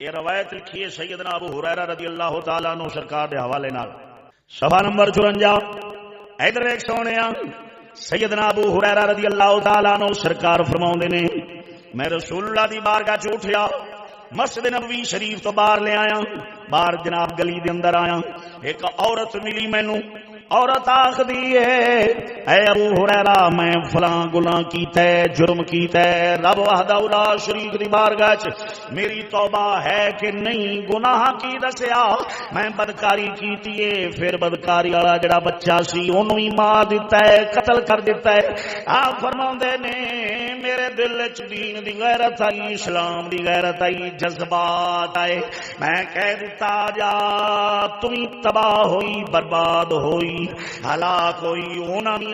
یہ روایت لکھی ہے سیدنا ابو ہریرہ رضی اللہ تعالیٰ عنہ سرکار دے حوالے نال صفحہ نمبر 54 ادھر ایک سونے سیدنا ابو ہریرہ رضی اللہ تعالیٰ عنہ سرکار فرماؤندے نے میں رسول اللہ دی بارگاہ چ اٹھیا مسجد نبوی شریف تو باہر لے آیا باہر جناب گلی دے اندر آیا ایک عورت ملی مینوں عورت آخدی ہے اے ابو ہریرہ میں فلاں گناہ کیتا ہے جرم کیتا ہے رب وحدہ لا شریک دی بارگاہ چ میری توبہ ہے کہ نہیں گناہ کی دسیا میں بدکاری کیتی ہے پھر بدکاری والا جڑا بچہ سی اونوں ہی مار دتا ہے قتل کر دیتا ہے آپ فرماندے نے میرے دل وچ دین دی غیرت آئی اسلام دی غیرت آئی جذبات آئے میں کہہ دیتا جا تم تباہ ہوئی برباد ہوئی ہلاک ہوئی اونا بھی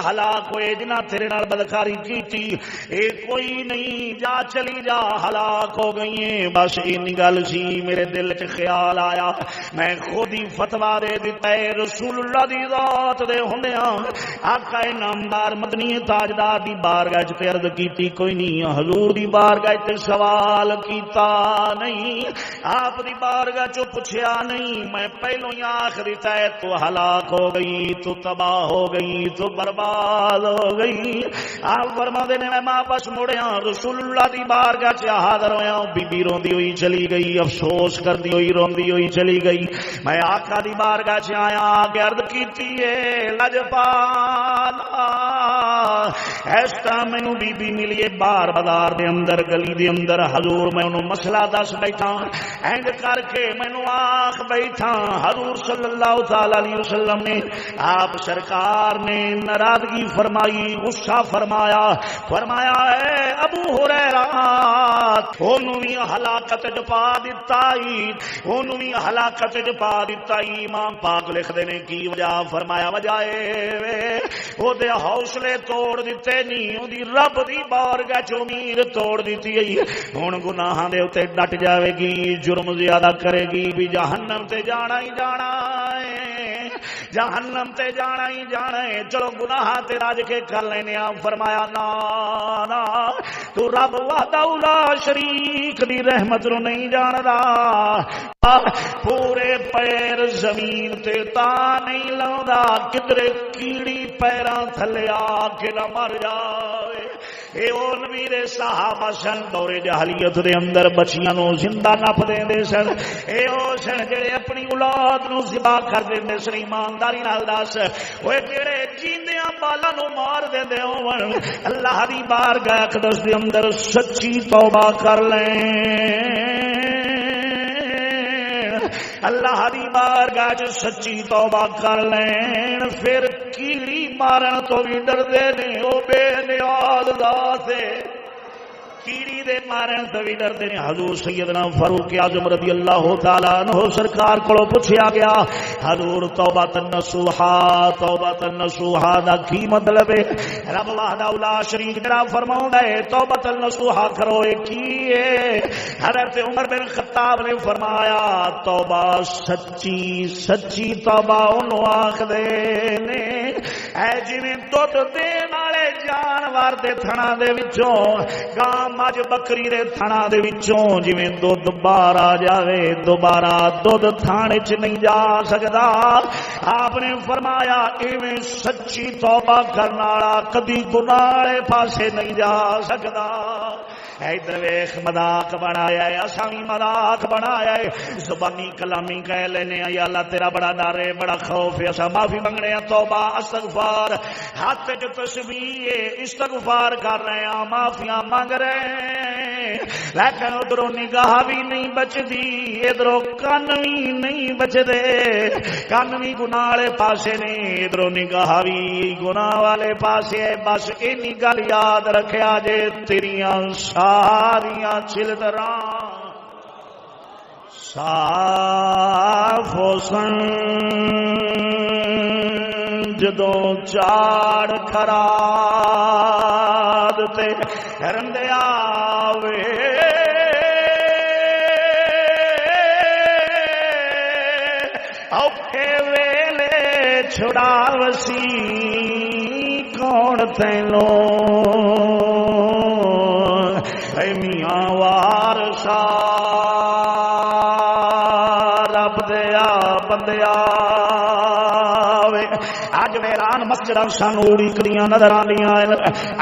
ہلاک ہوئے جنہ تیرے نال بدکاری کی تھی اے کوئی نہیں جا چلی جا ہلاک ہو گئی ہیں بس اینی گل سی میرے دل چ خیال آیا میں خود ہی فتوا دے دیتا ہے رسول اللہ دی ذات دے ہوندیاں آقا نامدار مدنی تاجدار دی بارگاہ چ عرض کیتی کوئی نہیں حضور دی بارگاہ تے سوال کیتا نہیں آپ دی بارگاہ چ پوچھیا نہیں میں پہلو ہی آخ دیتا ہے تو ہلاک ہو گئی تو تباہ ہو گئی تو برباد ہو گئی آپ فرماندے نے میں واپس مڑیا رسول اللہ دی بارگاہ چ حاضر ہویا بی بی روندی ہوئی چلی گئی افسوس کردی ہوئی روندی ہوئی چلی گئی میں آقا دی بارگاہ چ آیا کہ عرض کیتی ہے لجپالا اس طرح مینوں بی بی ملی باہر بازار دے اندر گلی دے اندر حضور میں انہوں مسئلہ دس بیٹھا اینج کر کے مینوں آخ بیٹھا حضور صلی اللہ تعالی علیہ وسلم نے آپ سرکار نے ناراضگی فرمائی غصہ فرمایا اے ابو ہریرہ اونوں بھی ہلاکت چ پا دتا اونوں بھی ہلاکت چ پا دتا امام پاک لکھدے نے کی وجہ فرمایا وجہ اے او دے حوصلے توڑ دتے نہیں او دی رب دی بارگاہ چ امید توڑ دیتی ہے ہن گناہاں دے اوتے ڈٹ جاوے گی جرم زیادہ کرے گی بھی جہنم تے جانا ہی جانا ہے جہنم تے جانا ہی جانا ہے چلو گناہ تے راج کے کر لینے فرمایا نا تو رب وحدہ لا شریک دی رحمت نو نہیں جاندا پورے پیر زمین تے تا نہیں لاؤندا کدرے کیڑی پیراں تھلے آ کے نہ مر جائے اے او نبی دے صحابہ سن دور جاہلیت دے اندر بچیاں نو زندہ نپ دیندے سن اے او سن جڑے اپنی اولاد نو ذبح کر دیندے سن ایمانداری نال دس اوے جڑے جیندیاں بالاں نو مار دیندے ہون اللہ دی بارگاہ اقدس دے اندر سچی توبہ کر لیں اللہ دی بارگاہ چ سچی توبہ کر لین پھر کیڑی مارن تو بھی ڈردے نے او بے نیاز ذات کیڑی دے مارن تو بھی ڈردے نے حضور سیدنا فاروق اعظم رضی اللہ تعالی عنہ سرکار کولوں پوچھا گیا حضور توبۃ النصوحا دا کی مطلب ہے رب وحدہ لا شریک جڑا فرماوندا ہے توبۃ النصوحا کرو اے کی ہے حضرت عمر بن خطاب نے فرمایا توبہ سچی توبہ اونوں آکھدے نے اے جویں دودھ دین والے جانور دے تھنا دے وچوں گاں مجھ بکری دے تھنا دے وچوں جویں دودھ باہر آ جاوے دوبارہ دودھ تھانے چ نہیں جا سکدا آپ نے فرمایا ایویں سچی توبہ کرن والا کدی گناہ والے پاسے نہیں جا سکدا ادھر ویکھ مذاق بنایا ہے اساں وی مذاق بنایا ہے زبانی کلامی کہہ لینے یا اللہ تیرا بڑا ڈر ہے بڑا خوف ہے اساں معافی منگنے ہیں توبہ استغفار ہاتھ وچ تسبیح ہے استغفار کر رہے ہیں معافیاں مانگ رہے ہیں لیکن ادھروں نگاہ بھی نہیں بچدی ادھروں کان بھی نہیں بچدے کان بھی گناہ والے پاسے نے ادھروں نگاہ بھی گناہ والے پاسے ہے بس اینی گل یاد رکھیا جے تیریاں ساریاں چلدراں صاف حسن جدوں چاڑ کھراد تے رندے آوے اوکھے ویلے چھڑاوسی کون تینوں اے میاں وارثا دیا بندیا اج ویران مسجد سانو اڑیکدیاں نظر آندیاں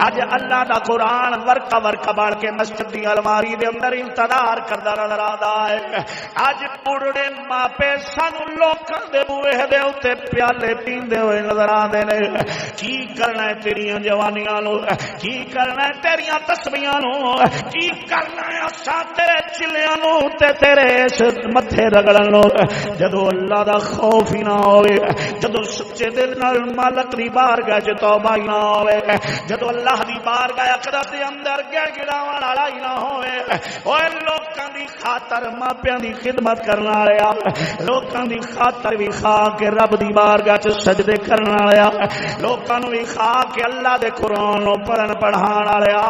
اج اللہ دا قرآن ورکا ورکا بڑھ کے مسجد دی الماری دے اندر انتظار کردا نظر آندا ہے اج بڑھڑے ماپے سانو لوکاں دے بوئے دے اوتے پیالے پیندے ہوئے نظر آندے نے کی کرنا ہے تیریاں جوانیاں نو کی کرنا ہے تیریاں تسبیحاں نو کی کرنا ہے اساں تیرے چلیاں نو تے تیرے متھے رگڑن نو جدوں اللہ دا خوف ہی نہ ہوئے جدوں سچے دل نال مالک دی بارگاہ وچ توبہ ہی نہ ہوئے جدوں اللہ دی بارگاہ اقدس دے اندر گڑ گڑاون والا ہی نہ ہوئے اوے لوکاں دی خاطر ماپیاں دی خدمت کرن والیا لوکاں دی خاطر بھی کھا کے رب دی بارگاہ وچ سجدے کرن والیا لوکاں نوں بھی کھا کے اللہ دے قرآن نو پڑھن پڑھان والیا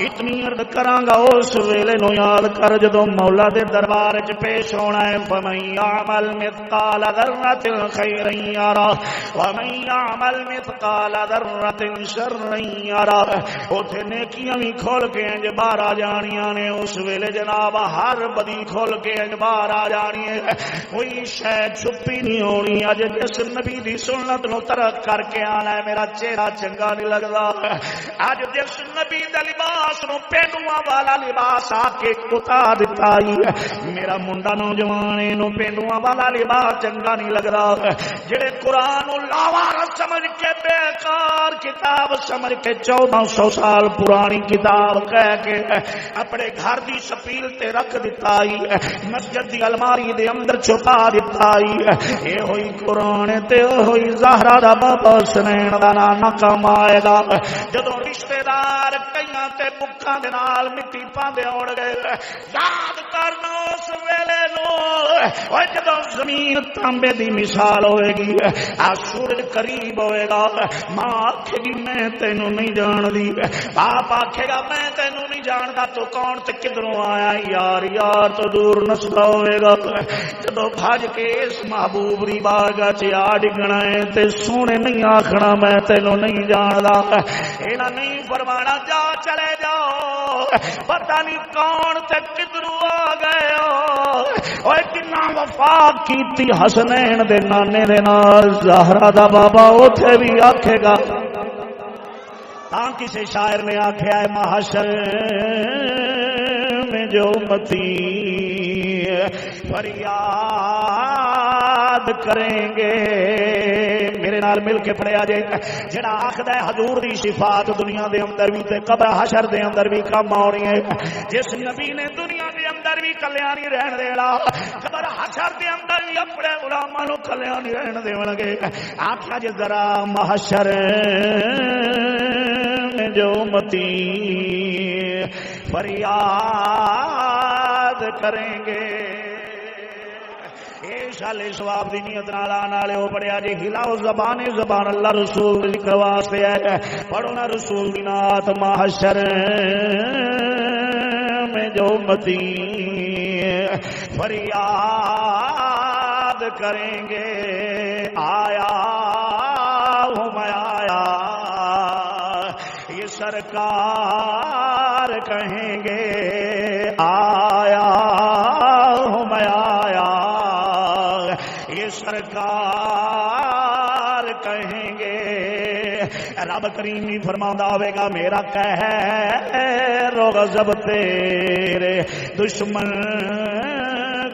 اتنی عرض کراں گا اس ویلے نو یاد کر جدوں مولا دے دربار وچ پیش ہونا ہے فمن یعمل مثقال ذرۃ خیرا یرا ومن یعمل مثقال ذرۃ شرا یرا اوتھے نیکیاں بھی کھول کے انج باہر آ جانیاں نے اس ویلے جناب ہر بدی کھول کے انج باہر آ جانی ہے کوئی شے چھپی نہیں ہونی اج جس نبی دی سنت نو ترک کر کے آنا ہے میرا چہرہ چنگا نہیں لگدا اج جس نبی دے لباس نو پینڈواں والا لباس آ کے اتار دتا میرا منڈا نوجوان نو پینڈواں والا لباس چنگا نہیں لگدا جڑے قرآن نو لاوارث سمجھ کے بیکار کتاب سمجھ کے 1400 سال پرانی کتاب کہہ کے اپنے گھر دی سپیل تے رکھ دتا مسجد دی الماری دے اندر چھپا دتا اے ہوئی قرآن تے ہوئی زہرا دا بابا سنین دا نہ کمائے گا جدوں رشتہ دار کئیاں تے بکھاں دے نال مٹی پاندے اڑ گئے یاد کرنا اس ویلے نو اوے جدوں زمین تانبے دی مثال ہوئے گی آ سورج قریب ہوئے گا ماں آکھے گی میں تینوں نہیں جان دی باپ آکھے گا میں تینوں نہیں جاندا تو کون تے کدھروں آیا یار یار تو دور نسدا ہوئے گا جدوں بھج کے اس محبوب دی بارگاہ چ آ ڈگنا ہے تے سونے نہیں آکھنا میں تینوں نہیں جاندا اینا نہیں فرمانا جا چلے جاؤ پتہ نہیں کون تے کدھروں آ گئے اوے کنا وفا کیتی حسنین دے نانے دے نال زہرا دا بابا اوتھے بھی آکھے گا تاں کسی شاعر نے آکھیا ہے محشر میں جو امتی فریاد کریں گے میرے نال مل کے پڑھیا جائے جڑا آکھدا ہے حضور دی صفات دنیا دے اندر بھی تے قبر حشر دے اندر بھی کم آنی ہے جس نبی نے دنیا دے اندر بھی کلیانی رہن دینا قبر حشر دے اندر بھی اپنے غلاماں نوں کلیانی رہن دیون گے آکھیا جے ذرا محشر جو امتی فریاد کریں گے شال ثواب دی نیت نال آن والے ہو پڑھیا جی ہلاؤ زبان زبان اللہ رسول ذکر واسطے ہے پڑھو نا رسول دی نعت محشر میں جو امتی فریاد کریں گے آیا ہوں میں آیا یہ سرکار کہیں گے آیا ہوں میں آیا یہ سرکار کہیں گے رب کریم ہی فرماتا ہوئے گا میرا قہر و غضب تیرے دشمن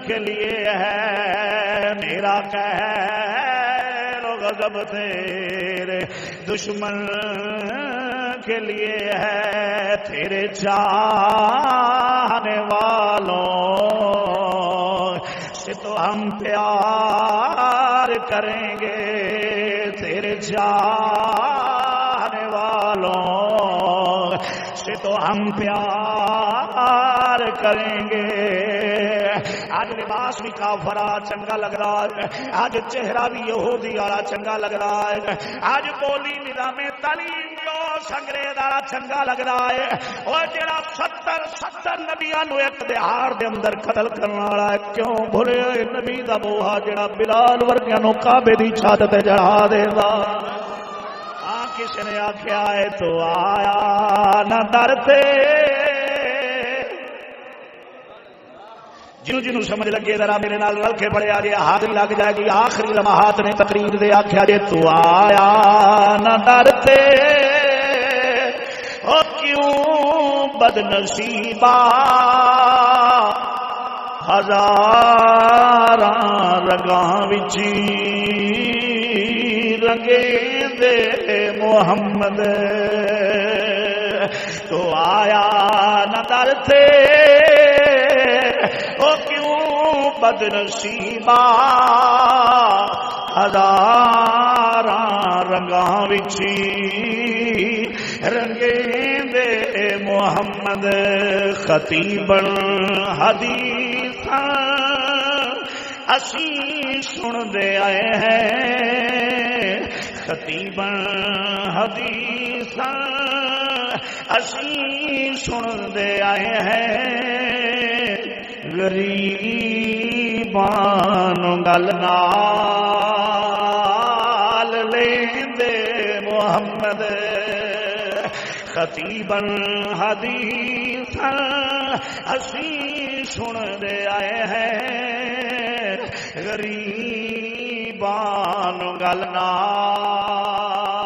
کے لیے ہے میرا قہر و غضب تیرے دشمن کے لیے ہے تیرے چاہنے والوں سے تو ہم پیار کریں گے تیرے چاہنے والوں سے تو ہم پیار کریں گے آج لباس بھی کافرا چنگا لگ رہا ہے آج چہرہ بھی یہودی والا چنگا لگ رہا ہے آج بولی نظام تعلیم جو انگریز والا چنگا لگ رہا ہے اور جڑا 70 نبیاں نو ایک دہاڑ دے اندر قتل کرنے والا ہے کیوں بھولے نبی دا بوہا جڑا بلال ورگیاں نو کعبے دی چھت تے چڑھا دے گا کس نے آخیا ہے تو آیا نہ ڈرتے جنوں جنوں سمجھ لگے ذرا میرے نال رل کے پڑھیا جے حاضری لگ جائے گی آخری لمحات نے تقریر دے آکھیا جے تو آیا نہ ڈرتے او کیوں بد نصیبا ہزاراں رگاں وچ رنگے دے محمد تو آیا نہ ڈرتے او کیوں بد نصیبا ہزاراں رنگاں وچ رنگے دے محمد خطیباً حدیثاں اسی سن دے آئے ہیں خطیباً حدیثاں اسی سن دے آئے ہیں غریبان گل نال لیندے محمد خطیباً حدیثاً اسی سن دے آئے ہیں غریبان گل نال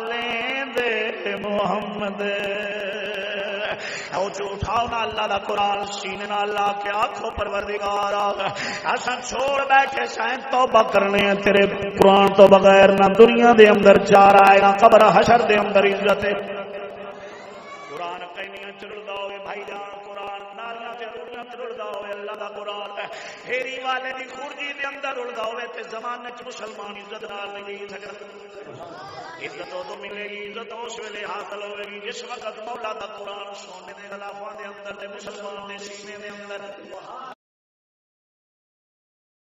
لیندے محمد او جو اٹھاؤ نا اللہ دا قرآن سینے نا اللہ کے آنکھوں پروردگارا اساں چھوڑ بیٹھے سائن توبہ کرنے ہیں تیرے قرآن تو بغیر نہ دنیا دے اندر چار آئے نہ قبر حشر دے اندر عزت ہے قرآن قیمیاں چڑھدا ہوئے بھائی جان قرآن نالیاں تے روڑیاں چڑھدا ہوئے اللہ دا قرآن ہیری والے دی خورجی دے اندر رڑدا ہوئے تے زمانے چ مسلمان عزت نال نہیں جی سکدا عزت تو ملے گی عزت اس ویلے حاصل ہوئے گی جس وقت مولا دا قرآن سونے دے غلافاں دے اندر تے مسلمان دے سینے دے اندر